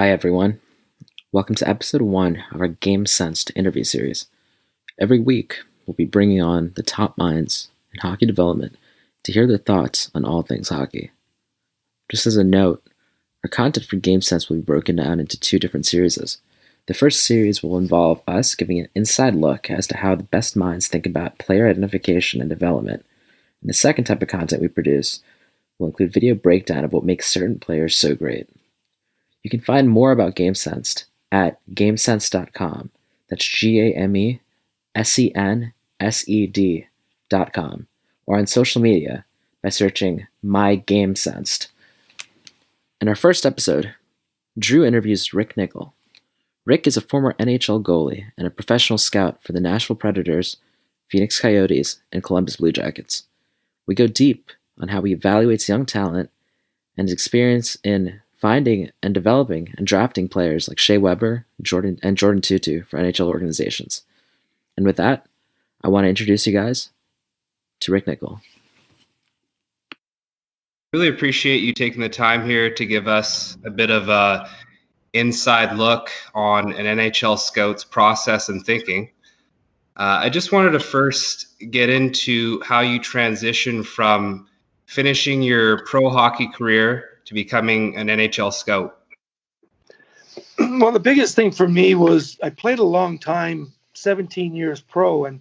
Hi, everyone. Welcome to episode 1 of our Game Sensed interview series. Every week, we'll be bringing on the top minds in hockey development to hear their thoughts on all things hockey. Just as a note, our content for Game Sense will be broken down into 2 different series. The first series will involve us giving an inside look as to how the best minds think about player identification and development. And the second type of content we produce will include video breakdown of what makes certain players so great. You can find more about GameSensed at gamesense.com. That's GAMESENSED.com, or on social media by searching My Game Sensed. In our first episode, Drew interviews Rick Knickle. Rick is a former NHL goalie and a professional scout for the Nashville Predators, Phoenix Coyotes, and Columbus Blue Jackets. We go deep on how he evaluates young talent and his experience in finding and developing and drafting players like Shea Jordan Tutu for NHL organizations. And with that, I want to introduce you guys to Rick Knickle. Really appreciate you taking the time here to give us a bit of a inside look on an NHL scout's process and thinking. I just wanted to first get into how you transition from finishing your pro hockey career to becoming an NHL scout. Well, the biggest thing for me was I played a long time, 17 years pro, and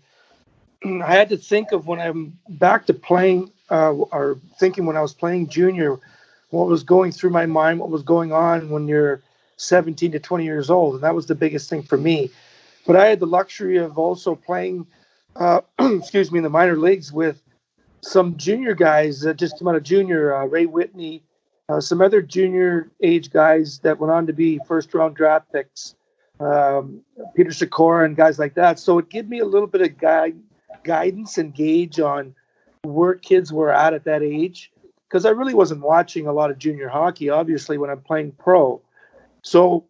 I had to think of when I'm back to playing or thinking when I was playing junior, what was going through my mind, what was going on when you're 17 to 20 years old. And that was the biggest thing for me. But I had the luxury of also playing, in the minor leagues with some junior guys that just came out of junior, Ray Whitney, some other junior age guys that went on to be first round draft picks, Peter Sikora and guys like that. So it gave me a little bit of guidance and gauge on where kids were at that age, because I really wasn't watching a lot of junior hockey, obviously, when I'm playing pro. So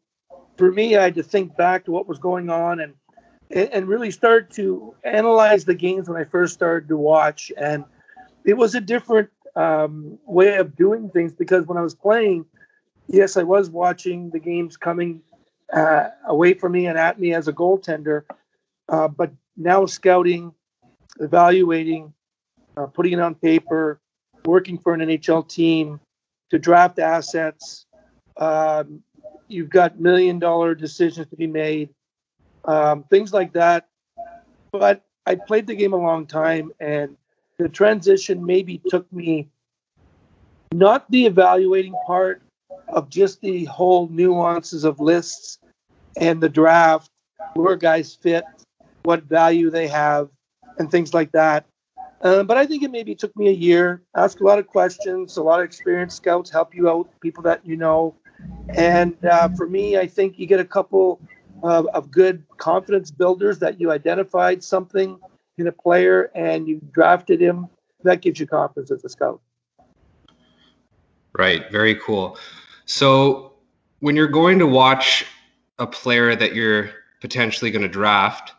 for me, I had to think back to what was going on and really start to analyze the games when I first started to watch. And it was a different way of doing things, because when I was playing, yes, I was watching the games coming away from me and at me as a goaltender, but now scouting, evaluating, putting it on paper, working for an NHL team to draft assets. You've got $1 million decisions to be made, things like that. But I played the game a long time, and the transition maybe took me not the evaluating part of just the whole nuances of lists and the draft, where guys fit, what value they have, and things like that. But I think it maybe took me a year, ask a lot of questions, a lot of experienced scouts help you out, people that you know. And for me, I think you get a couple of good confidence builders that you identified something in a player and you drafted him. That gives you confidence as a scout. Right. Very cool. So when you're going to watch a player that you're potentially going to draft,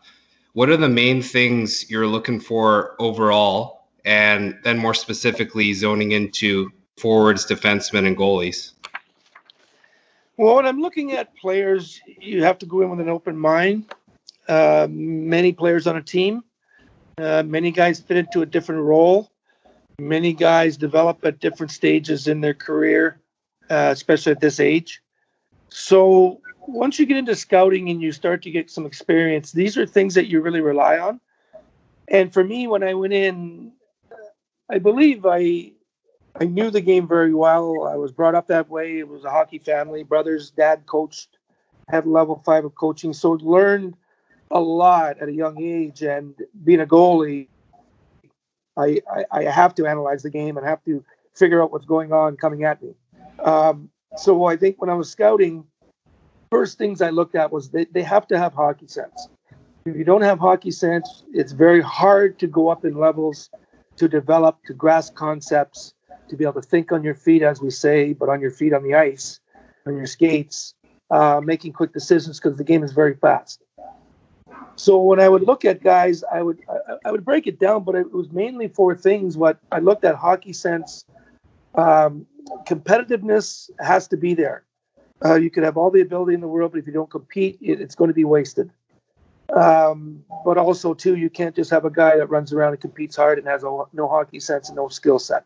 what are the main things you're looking for overall, and then more specifically zoning into forwards, defensemen, and goalies? Well, when I'm looking at players, you have to go in with an open mind. Many players on a team, many guys fit into a different role. Many guys develop at different stages in their career, especially at this age. So once you get into scouting and you start to get some experience, these are things that you really rely on. And for me, when I went in, I believe I knew the game very well. I was brought up that way. It was a hockey family. Brothers, dad coached, had level 5 of coaching. So learned a lot at a young age. And being a goalie, I have to analyze the game and have to figure out what's going on coming at me. So I think when I was scouting, first things I looked at was they have to have hockey sense. If you don't have hockey sense, it's very hard to go up in levels, to develop, to grasp concepts, to be able to think on your feet, as we say, but on your feet on the ice, on your skates, making quick decisions, because the game is very fast. So when I would look at guys, I would break it down, but it was mainly 4 things. What I looked at: hockey sense, competitiveness has to be there. You could have all the ability in the world, but if you don't compete, it's going to be wasted. But also, too, you can't just have a guy that runs around and competes hard and has no hockey sense and no skill set.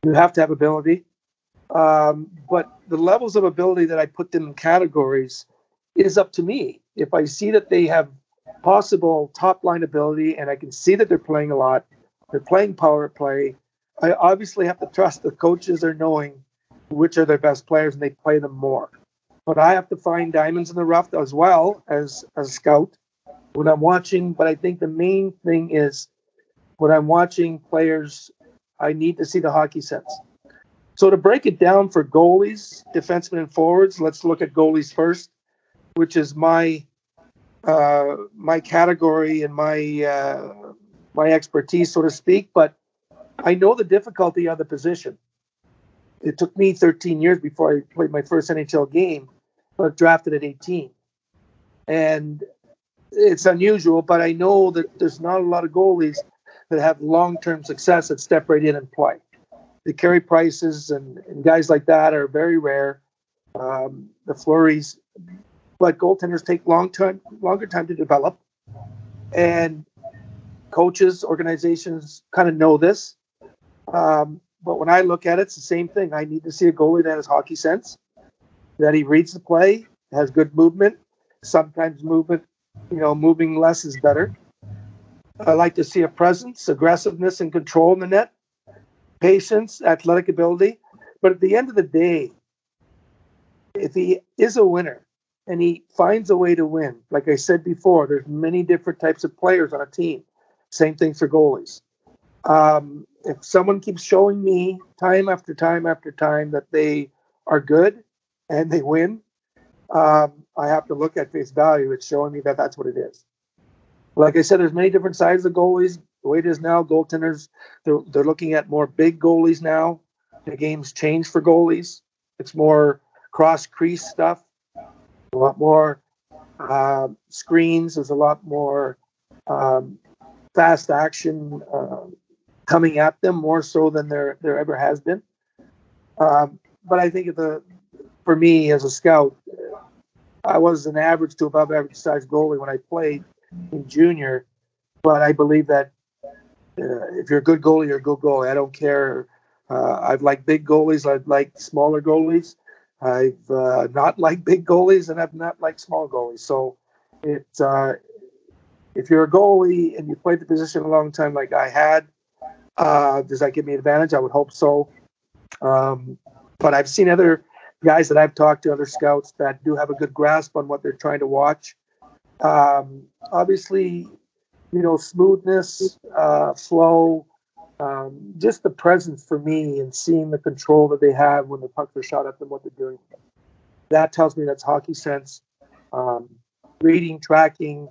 You have to have ability. But the levels of ability that I put them in categories is up to me. If I see that they have possible top-line ability and I can see that they're playing a lot, they're playing power play, I obviously have to trust the coaches are knowing which are their best players and they play them more. But I have to find diamonds in the rough as well as a scout when I'm watching. But I think the main thing is when I'm watching players, I need to see the hockey sense. So to break it down for goalies, defensemen, and forwards, let's look at goalies first, which is my category and my expertise, so to speak. But I know the difficulty of the position. It took me 13 years before I played my first NHL game, but drafted at 18. And it's unusual, but I know that there's not a lot of goalies that have long-term success that step right in and play. The Carey Prices and guys like that are very rare. The Fleuries, but goaltenders take longer time to develop. And coaches, organizations kind of know this. But when I look at it, it's the same thing. I need to see a goalie that has hockey sense, that he reads the play, has good movement. Sometimes moving less is better. I like to see a presence, aggressiveness, and control in the net, patience, athletic ability. But at the end of the day, if he is a winner and he finds a way to win, like I said before, there's many different types of players on a team. Same thing for goalies. If someone keeps showing me time after time after time that they are good and they win, I have to look at face value. It's showing me that that's what it is. Like I said, there's many different sides of goalies. The way it is now, goaltenders, they're looking at more big goalies now. The game's changed for goalies. It's more cross-crease stuff, a lot more screens. There's a lot more fast action coming at them, more so than there ever has been. But I think for me as a scout, I was an average to above average size goalie when I played in junior. But I believe that if you're a good goalie, you're a good goalie. I don't care. I've liked big goalies. I've liked smaller goalies. I've not liked big goalies, and I've not liked small goalies. So it's if you're a goalie and you played the position a long time like I had, does that give me an advantage? I would hope so. But I've seen other guys that I've talked to, other scouts that do have a good grasp on what they're trying to watch. Obviously, smoothness, flow, just the presence for me and seeing the control that they have when the pucks are shot at them, what they're doing. That tells me that's hockey sense. Reading, tracking,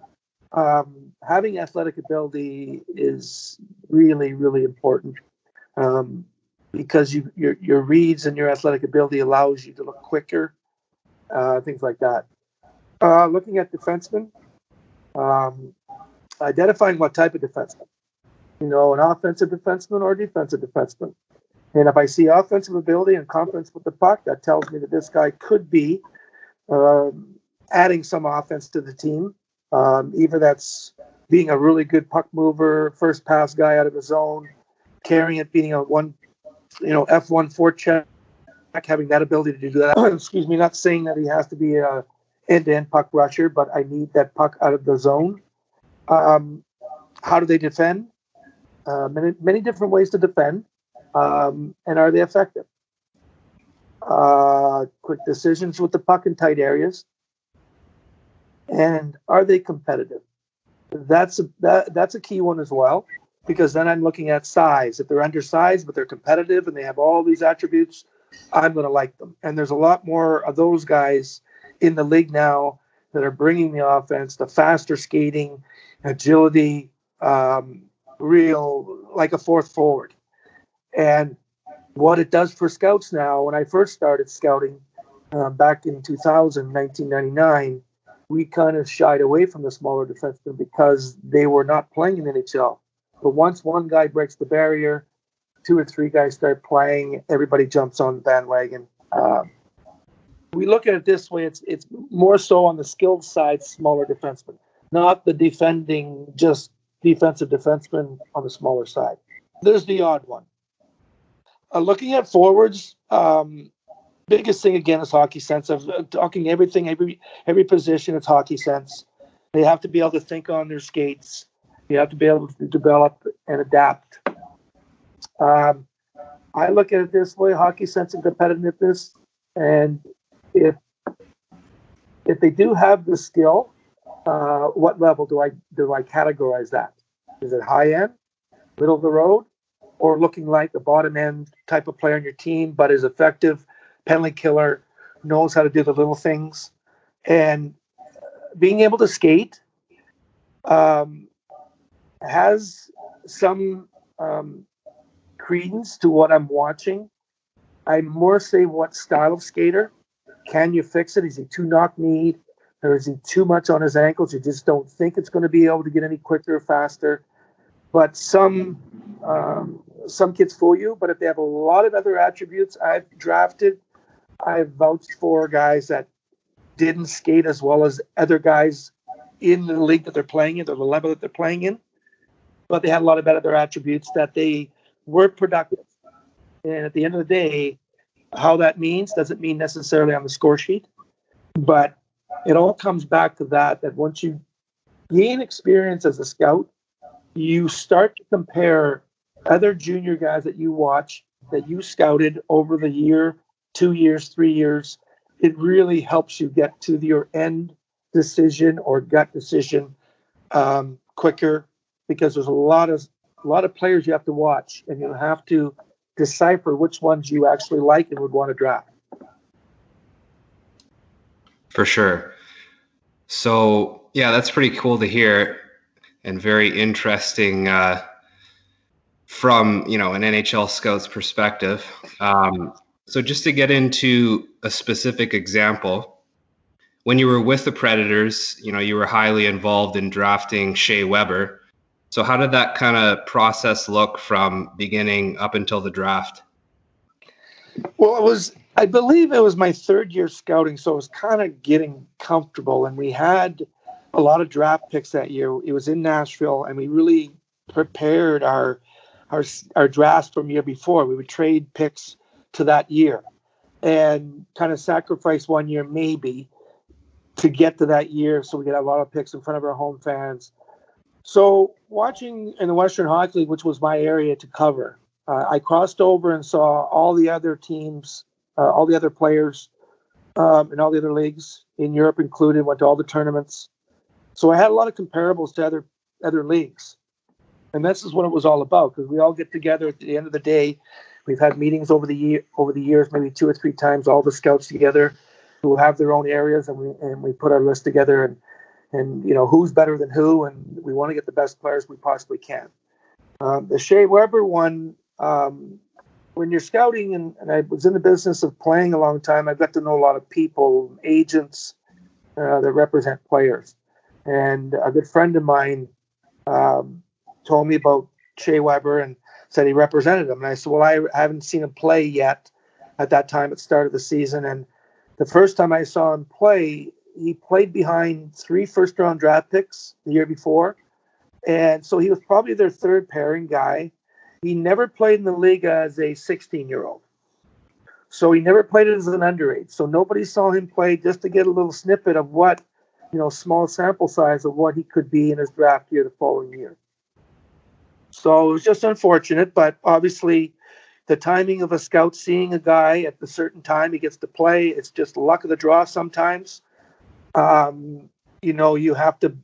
having athletic ability is really, really important because your reads and your athletic ability allows you to look quicker, things like that. Looking at defensemen, identifying what type of defenseman, an offensive defenseman or a defensive defenseman. And if I see offensive ability and confidence with the puck, that tells me that this guy could be adding some offense to the team. Either that's being a really good puck mover, first pass guy out of his zone, carrying it, being a Ep1 forecheck, having that ability to do that. Excuse me, not saying that he has to be a end-to-end puck rusher, but I need that puck out of the zone. How do they defend? Many different ways to defend. And are they effective? Quick decisions with the puck in tight areas. And are they competitive? That's a key one as well, because then I'm looking at size. If they're undersized but they're competitive and they have all these attributes, I'm going to like them. And there's a lot more of those guys in the league now that are bringing the offense, the faster skating, agility, real like a fourth forward. And what it does for scouts now, when I first started scouting back in 1999, we kind of shied away from the smaller defensemen because they were not playing in the NHL. But once one guy breaks the barrier, two or three guys start playing, everybody jumps on the bandwagon. we look at it this way, it's more so on the skilled side, smaller defensemen, not the just defensive defenseman on the smaller side. There's the odd one. Looking at forwards, biggest thing again is hockey sense. Of talking everything, every position, it's hockey sense. They have to be able to think on their skates. You have to be able to develop and adapt. I look at it this way: hockey sense and competitiveness. And if they do have the skill, what level do I categorize that? Is it high end, middle of the road, or looking like the bottom end type of player on your team, but is effective, penalty killer, knows how to do the little things, and being able to skate has some credence to what I'm watching. I more say what style of skater. Can you fix it? Is he too knock-kneed? Or is he too much on his ankles? You just don't think it's going to be able to get any quicker or faster. But some kids fool you. But if they have a lot of other attributes, I've vouched for guys that didn't skate as well as other guys in the league that they're playing in, or the level that they're playing in. But they had a lot of other attributes that they were productive. And at the end of the day, how that means doesn't mean necessarily on the score sheet, but it all comes back to that once you gain experience as a scout, you start to compare other junior guys that you watch, that you scouted over the year, 2 years, 3 years. It really helps you get to your end decision or gut decision quicker, because there's a lot of players you have to watch, and you have to decipher which ones you actually like and would want to draft. For sure. So, yeah, that's pretty cool to hear, and very interesting from, an NHL scout's perspective. So just to get into a specific example, when you were with the Predators, you were highly involved in drafting Shea Weber. So how did that kind of process look from beginning up until the draft? Well, I believe it was my third year scouting, so it was kind of getting comfortable, and we had a lot of draft picks that year. It was in Nashville, and we really prepared our drafts from year before. We would trade picks to that year and kind of sacrifice 1 year maybe to get to that year, so we get a lot of picks in front of our home fans. So watching in the Western Hockey League, which was my area to cover, I crossed over and saw all the other teams, all the other players in all the other leagues, in Europe included, went to all the tournaments. So I had a lot of comparables to other leagues. And this is what it was all about, because we all get together at the end of the day. We've had meetings over the years, maybe 2 or 3 times, all the scouts together who have their own areas, and we put our list together, and who's better than who, and we want to get the best players we possibly can. The Shea Weber one, when you're scouting, and I was in the business of playing a long time, I got to know a lot of people, agents that represent players. And a good friend of mine told me about Shea Weber and said he represented him. And I said, well, I haven't seen him play yet at that time at the start of the season. And the first time I saw him play, he played behind 3 first-round draft picks the year before. And so he was probably their third pairing guy. He never played in the league as a 16-year-old. So he never played it as an underage. So nobody saw him play just to get a little snippet of what, small sample size of what he could be in his draft year the following year. So it was just unfortunate, but obviously the timing of a scout seeing a guy at a certain time he gets to play, it's just luck of the draw sometimes. You have to,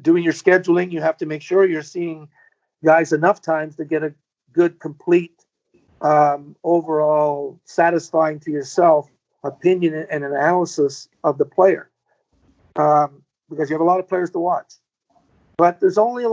doing your scheduling, you have to make sure you're seeing guys enough times to get a good, complete, overall satisfying to yourself opinion and analysis of the player. Because you have a lot of players to watch. But there's only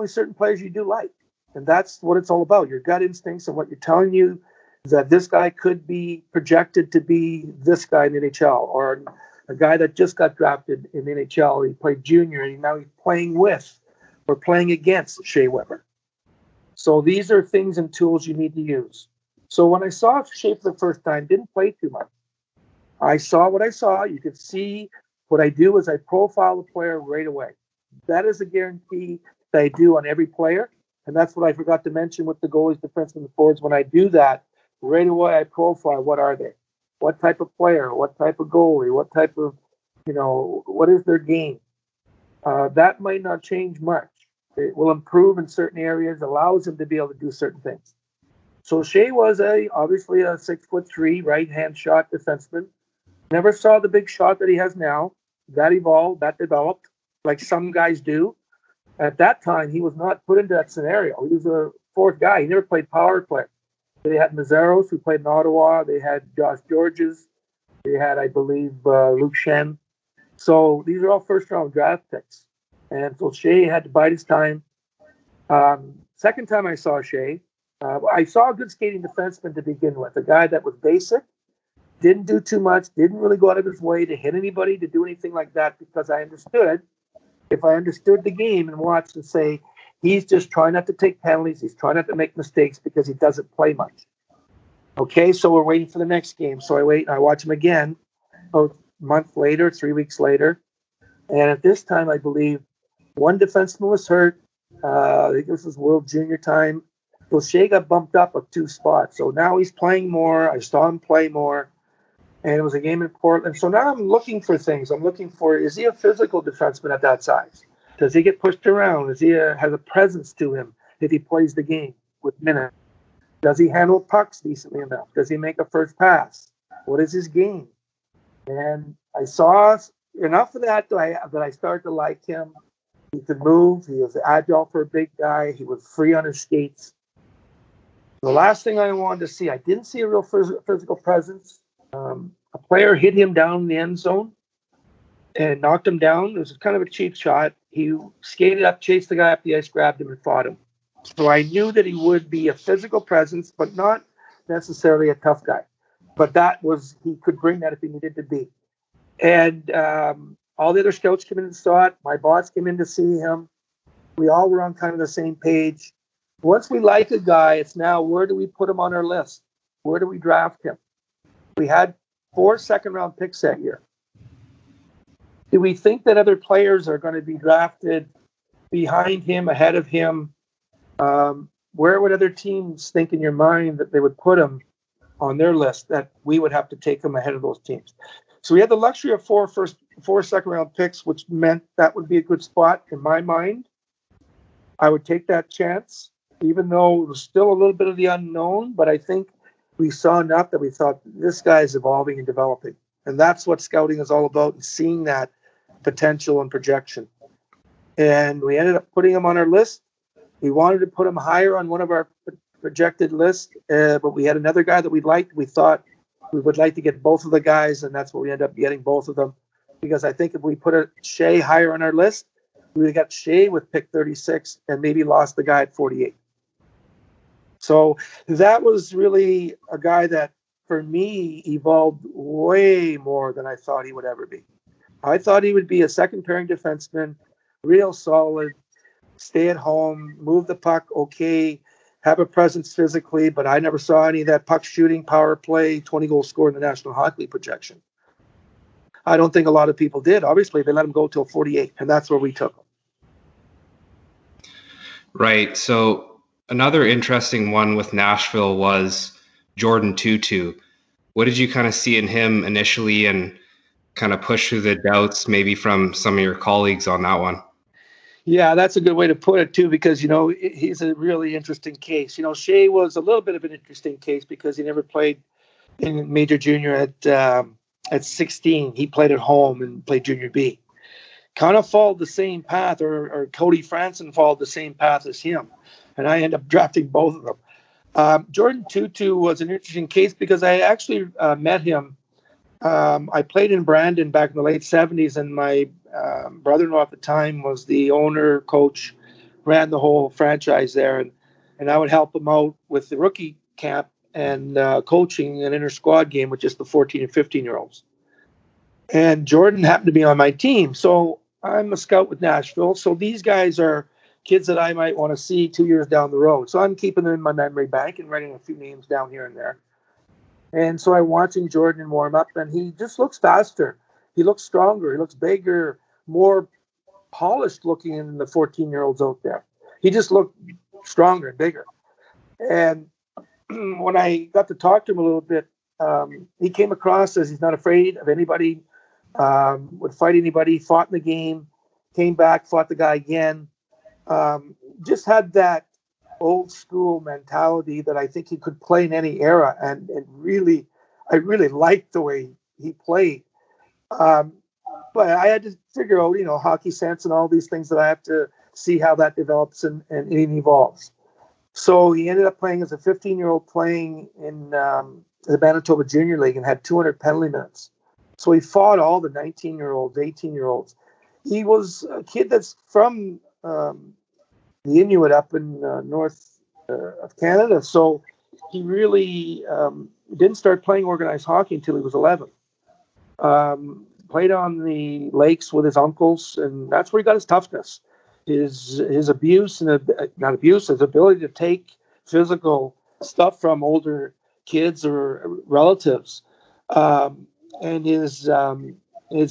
certain players you do like. And that's what it's all about. Your gut instincts and what you're telling you is that this guy could be projected to be this guy in the NHL, or a guy that just got drafted in the NHL. He played junior, and now he's playing with or playing against Shea Weber. So these are things and tools you need to use. So when I saw Shea for the first time, didn't play too much. I saw what I saw. You could see what I do is I profile the player right away. That is a guarantee that I do on every player. And that's what I forgot to mention with the goalies, defensemen, and forwards. When I do that, right away I profile what are they? What type of player? What type of goalie? What type of, what is their game? That might not change much. It will improve in certain areas, allows him to be able to do certain things. So Shea was obviously a 6'3" right-hand shot defenseman. Never saw the big shot that he has now. That evolved, that developed, like some guys do. At that time, he was not put into that scenario. He was a fourth guy. He never played power play. They had Mazzaros, who played in Ottawa. They had Josh Georges. They had, I believe, Luke Shen. So these are all first-round draft picks. And so Shea had to bide his time. Second time I saw Shea, I saw a good skating defenseman to begin with, a guy that was basic, didn't do too much, didn't really go out of his way to hit anybody, to do anything like that, because I understood, if I understood the game and watched and say, he's just trying not to take penalties, he's trying not to make mistakes because he doesn't play much. Okay, so we're waiting for the next game. So I wait and I watch him again a month later, 3 weeks later. And at this time, I believe one defenseman was hurt. I think this was World Junior time. So Shea got bumped up a 2 spots. So now he's playing more. I saw him play more. And it was a game in Portland. So now I'm looking for things. I'm looking for, is he a physical defenseman at that size? Does he get pushed around? Has a presence to him if he plays the game with minutes? Does he handle pucks decently enough? Does he make a first pass? What is his game? And I saw enough of that that I started to like him. He could move. He was agile for a big guy. He was free on his skates. The last thing I wanted to see, I didn't see a real physical presence. A player hit him down in the end zone and knocked him down. It was kind of a cheap shot. He skated up, chased the guy up the ice, grabbed him, and fought him. So I knew that he would be a physical presence, but not necessarily a tough guy. But he could bring that if he needed to be. And all the other scouts came in and saw it. My boss came in to see him. We all were on kind of the same page. Once we like a guy, it's now, where do we put him on our list? Where do we draft him? We had 4 second-round picks that year. Do we think that other players are going to be drafted behind him, ahead of him? Where would other teams think in your mind that they would put him on their list, that we would have to take him ahead of those teams? So we had the luxury of 4 second-round picks, which meant that would be a good spot in my mind. I would take that chance, even though it was still a little bit of the unknown, but I think we saw enough that we thought this guy is evolving and developing. And that's what scouting is all about, and seeing that potential and projection. And we ended up putting him on our list. We wanted to put him higher on one of our projected lists, but we had another guy that we liked. We thought we would like to get both of the guys, and that's what we ended up getting, both of them. Because I think if we put Shea higher on our list, we would have got Shea with pick 36 and maybe lost the guy at 48. So that was really a guy that, for me, evolved way more than I thought he would ever be. I thought he would be a second-pairing defenseman, real solid, stay at home, move the puck, okay, have a presence physically, but I never saw any of that puck shooting, power play, 20-goal score in the National Hockey League projection. I don't think a lot of people did. Obviously, they let him go till 48, and that's where we took him. Right. So another interesting one with Nashville was Jordan Tutu. What did you kind of see in him initially, and kind of push through the doubts maybe from some of your colleagues on that one? Yeah, that's a good way to put it, too, because, he's a really interesting case. Shea was a little bit of an interesting case because he never played in Major Junior at 16. He played at home and played Junior B. Kind of followed the same path, or Cody Franson followed the same path as him, and I ended up drafting both of them. Jordan Tutu was an interesting case because I actually met him. I played in Brandon back in the late 70s, and my brother-in-law at the time was the owner, coach, ran the whole franchise there, and I would help him out with the rookie camp and coaching an inter-squad game with just the 14 and 15-year-olds. And Jordan happened to be on my team, so I'm a scout with Nashville, so these guys are kids that I might want to see 2 years down the road. So I'm keeping them in my memory bank and writing a few names down here and there. And so I'm watching Jordan warm up, and he just looks faster. He looks stronger. He looks bigger, more polished looking than the 14-year-olds out there. He just looked stronger and bigger. And when I got to talk to him a little bit, he came across as he's not afraid of anybody, would fight anybody, fought in the game, came back, fought the guy again. Just had that old school mentality that I think he could play in any era, and really, I really liked the way he played. But I had to figure out, hockey sense and all these things that I have to see how that develops and it evolves. So he ended up playing as a 15-year-old playing in the Manitoba Junior League and had 200 penalty minutes. So he fought all the 19-year-olds, 18-year-olds. He was a kid that's from the Inuit up in north of Canada. So he really didn't start playing organized hockey until he was 11. Played on the lakes with his uncles, and that's where he got his toughness. His abuse and not abuse, his ability to take physical stuff from older kids or relatives, and his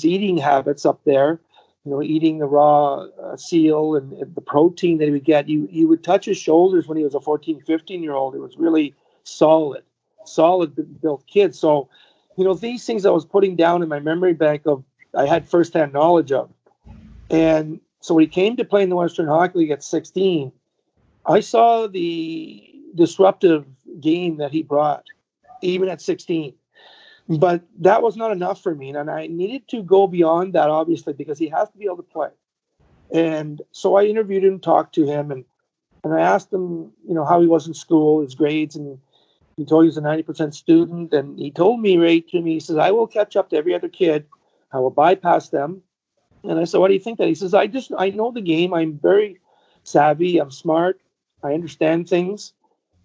eating habits up there. Eating the raw seal and the protein that he would get. You would touch his shoulders when he was a 14, 15-year-old. It was really solid built kid. So, these things I was putting down in my memory bank I had firsthand knowledge of. And so when he came to play in the Western Hockey League at 16, I saw the disruptive game that he brought, even at 16. But that was not enough for me, and I needed to go beyond that, obviously, because he has to be able to play. And so I interviewed him, talked to him, and I asked him, how he was in school, his grades, and he told me he was a 90% student, and he told me right to me, he says, I will catch up to every other kid. I will bypass them. And I said, why do you think that? He says, I know the game. I'm very savvy. I'm smart. I understand things,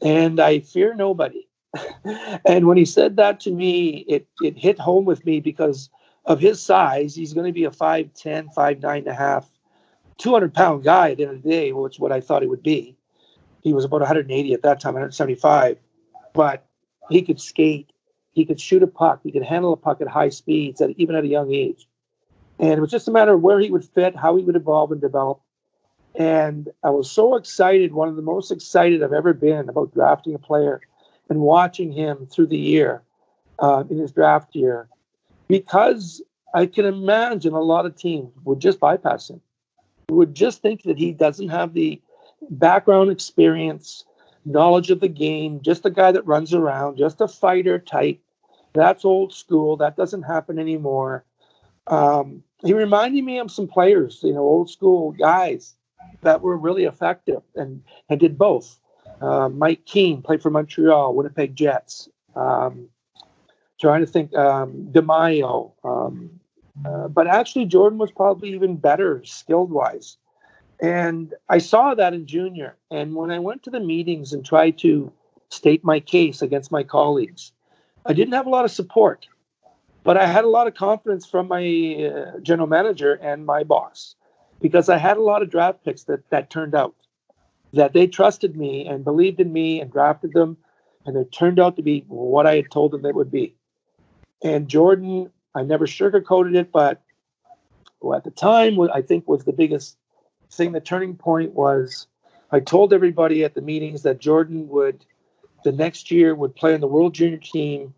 and I fear nobody. And when he said that to me, it hit home with me because of his size. He's going to be a 5'10", 5'9.5", 200-pound guy at the end of the day, which is what I thought he would be. He was about 180 at that time, 175. But he could skate. He could shoot a puck. He could handle a puck at high speeds, even at a young age. And it was just a matter of where he would fit, how he would evolve and develop. And I was so excited, one of the most excited I've ever been about drafting a player and watching him through the year, in his draft year, because I can imagine a lot of teams would just bypass him, would just think that he doesn't have the background experience, knowledge of the game, just a guy that runs around, just a fighter type. That's old school. That doesn't happen anymore. He reminded me of some players, old school guys that were really effective and did both. Mike Keane played for Montreal, Winnipeg Jets. Trying to think, DeMaio. But actually, Jordan was probably even better skilled-wise. And I saw that in junior. And when I went to the meetings and tried to state my case against my colleagues, I didn't have a lot of support. But I had a lot of confidence from my general manager and my boss, because I had a lot of draft picks that turned out, that they trusted me and believed in me and drafted them, and it turned out to be what I had told them they would be. And Jordan, I never sugarcoated it, but at the time, what I think was the biggest thing, the turning point was, I told everybody at the meetings that Jordan the next year would play in the World Junior team,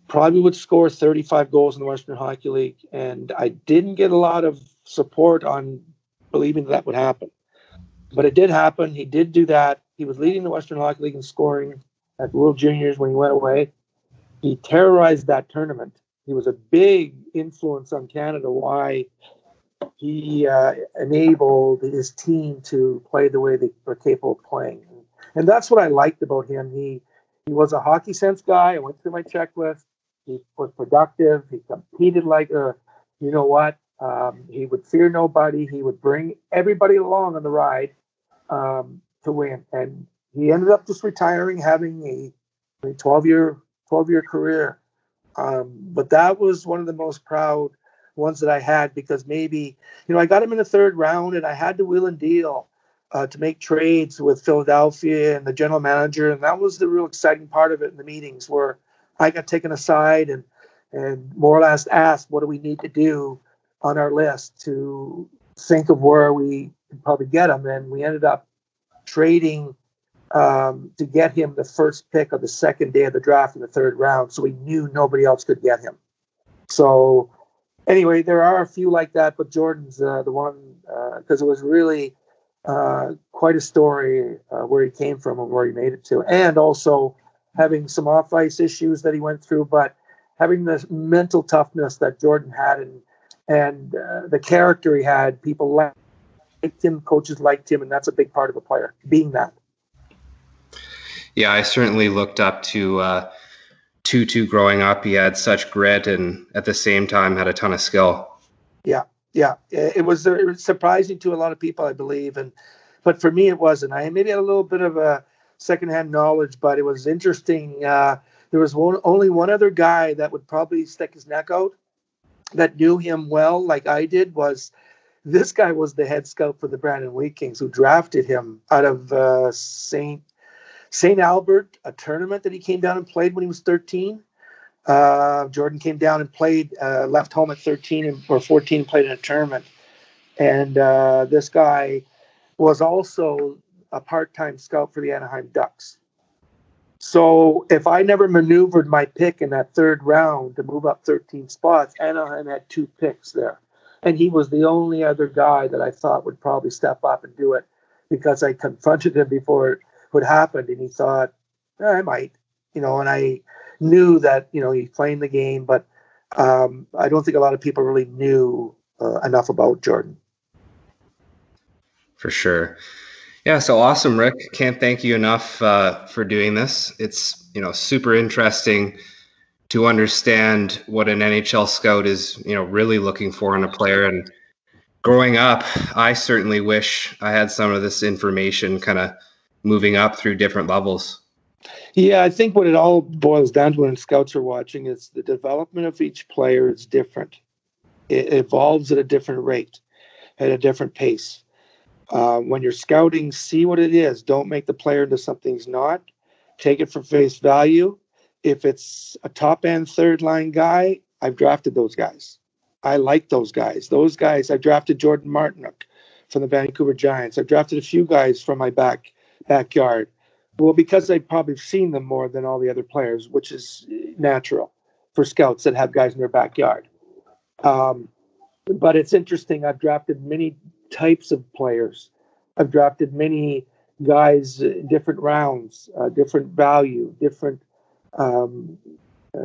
probably would score 35 goals in the Western Hockey League. And I didn't get a lot of support on believing that would happen. But it did happen. He did do that. He was leading the Western Hockey League in scoring at World Juniors when he went away. He terrorized that tournament. He was a big influence on Canada, why he enabled his team to play the way they were capable of playing. And that's what I liked about him. He was a hockey sense guy. I went through my checklist. He was productive. He competed like he would fear nobody. He would bring everybody along on the ride to win. And he ended up just retiring, having a 12-year career. But that was one of the most proud ones that I had, because maybe, I got him in the third round, and I had to wheel and deal to make trades with Philadelphia and the general manager. And that was the real exciting part of it in the meetings, where I got taken aside and more or less asked, what do we need to do on our list to think of where we could probably get him. And we ended up trading to get him the first pick of the second day of the draft in the third round. So we knew nobody else could get him. So anyway, there are a few like that, but Jordan's the one, because it was really quite a story where he came from and where he made it to. And also having some off-ice issues that he went through, but having this mental toughness that Jordan had and the character he had. People liked him, coaches liked him, and that's a big part of a player, being that. Yeah, I certainly looked up to Tutu growing up. He had such grit and at the same time had a ton of skill. Yeah. It was surprising to a lot of people, I believe, but for me it wasn't. I maybe had a little bit of a secondhand knowledge, but it was interesting. There was only one other guy that would probably stick his neck out that knew him well, like I did. This guy was the head scout for the Brandon Wheat Kings, who drafted him out of St. Albert, a tournament that he came down and played when he was 13. Jordan came down and played, left home at 13 or 14, played in a tournament. And this guy was also a part-time scout for the Anaheim Ducks. So if I never maneuvered my pick in that third round to move up 13 spots, Anaheim had 2 picks there. And he was the only other guy that I thought would probably step up and do it, because I confronted him before it would happen. And he thought, I might, and I knew that, he's playing the game, but I don't think a lot of people really knew enough about Jordan. For sure. Yeah, so awesome, Rick. Can't thank you enough for doing this. It's, super interesting to understand what an NHL scout is, really looking for in a player. And growing up, I certainly wish I had some of this information kind of moving up through different levels. Yeah, I think what it all boils down to when scouts are watching is the development of each player is different. It evolves at a different rate, at a different pace. When you're scouting, see what it is. Don't make the player into something he's not. Take it for face value. If it's a top-end third-line guy, I've drafted those guys. I like those guys. Those guys, I drafted Jordan Martinook from the Vancouver Giants. I've drafted a few guys from my backyard. Well, because I've probably seen them more than all the other players, which is natural for scouts that have guys in their backyard. But it's interesting. I've drafted many types of players. I've drafted many guys, different rounds, different value, different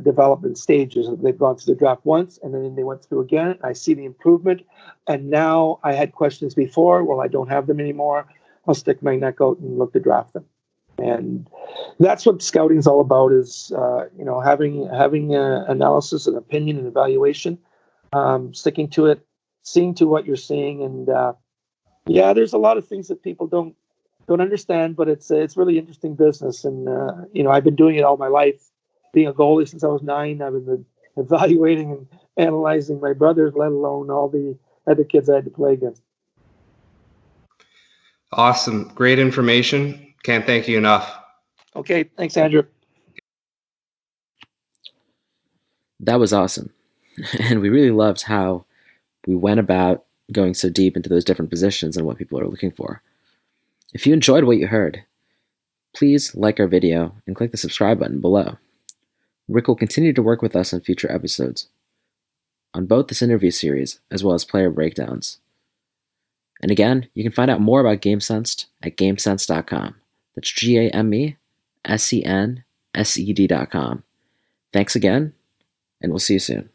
development stages. They've gone through the draft once, and then they went through again. I see the improvement, and now I had questions before. Well, I don't have them anymore. I'll stick my neck out and look to draft them. And that's what scouting is all about: is having analysis and opinion and evaluation, sticking to it, seeing to what you're seeing, and there's a lot of things that people don't understand, but it's really interesting business. And I've been doing it all my life, being a goalie since I was 9. I've been evaluating and analyzing my brothers, let alone all the other kids I had to play against. Awesome, great information. Can't thank you enough. Okay, thanks, Andrew. That was awesome. And we really loved how we went about going so deep into those different positions and what people are looking for. If you enjoyed what you heard, please like our video and click the subscribe button below. Rick will continue to work with us on future episodes, on both this interview series as well as player breakdowns. And again, you can find out more about GameSensed at GameSensed.com. That's GameSensed.com. Thanks again, and we'll see you soon.